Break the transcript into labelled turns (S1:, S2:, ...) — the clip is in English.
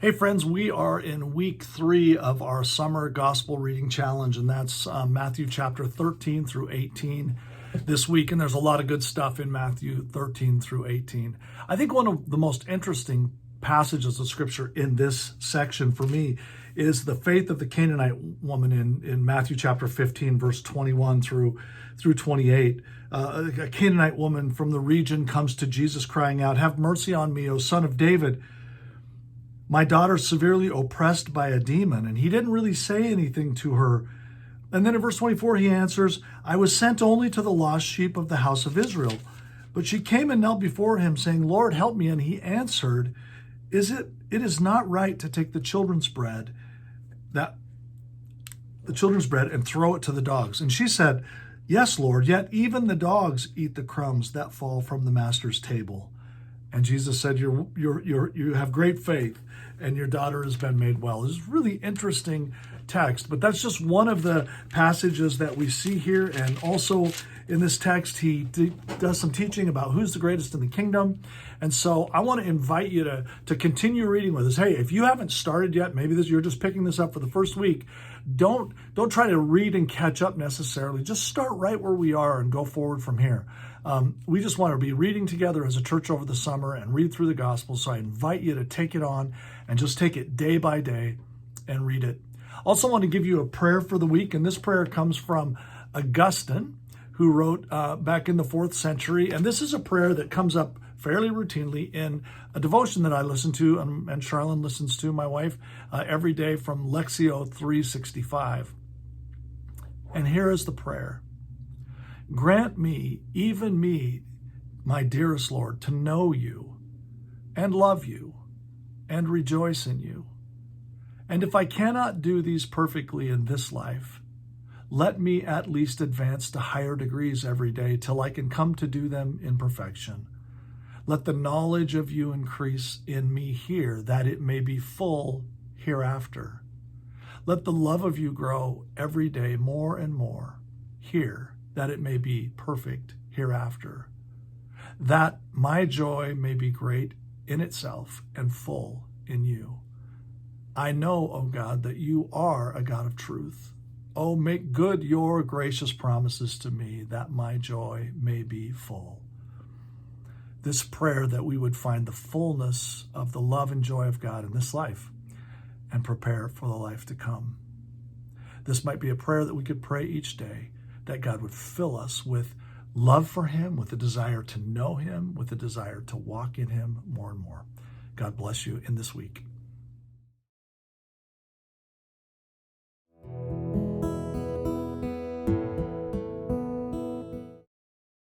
S1: Hey friends, we are in week 3 of our summer gospel reading challenge, and that's Matthew chapter 13 through 18 this week. And there's a lot of good stuff in Matthew 13 through 18. I think one of the most interesting passages of scripture in this section for me is the faith of the Canaanite woman in Matthew chapter 15, verse 21 through 28. A Canaanite woman from the region comes to Jesus crying out, "Have mercy on me, O son of David. My daughter's severely oppressed by a demon." And he didn't really say anything to her. And then in verse 24, he answers, "I was sent only to the lost sheep of the house of Israel." But she came and knelt before him, saying, "Lord, help me." And he answered, It is not right to take the children's bread, and throw it to the dogs." And she said, "Yes, Lord, yet even the dogs eat the crumbs that fall from the master's table." And Jesus said, You have great faith, and your daughter has been made well." It's a really interesting text, but that's just one of the passages that we see here. And also in this text, he does some teaching about who's the greatest in the kingdom. And so I want to invite you to continue reading with us. Hey, if you haven't started yet, maybe you're just picking this up for the first week. Don't try to read and catch up necessarily. Just start right where we are and go forward from here. We just want to be reading together as a church over the summer and read through the Gospels. So I invite you to take it on and just take it day by day and read it. Also want to give you a prayer for the week. And this prayer comes from Augustine, who wrote back in the 4th century. And this is a prayer that comes up fairly routinely in a devotion that I listen to, and Charlene listens to, my wife, every day from Lectio 365. And here is the prayer. "Grant me, even me, my dearest Lord, to know you and love you and rejoice in you. And if I cannot do these perfectly in this life, let me at least advance to higher degrees every day till I can come to do them in perfection. Let the knowledge of you increase in me here, that it may be full hereafter. Let the love of you grow every day more and more here, that it may be perfect hereafter. That my joy may be great in itself and full in you. I know, O God, that you are a God of truth. Oh, make good your gracious promises to me, that my joy may be full." This prayer that we would find the fullness of the love and joy of God in this life and prepare for the life to come. This might be a prayer that we could pray each day, that God would fill us with love for him, with a desire to know him, with a desire to walk in him more and more. God bless you in this week.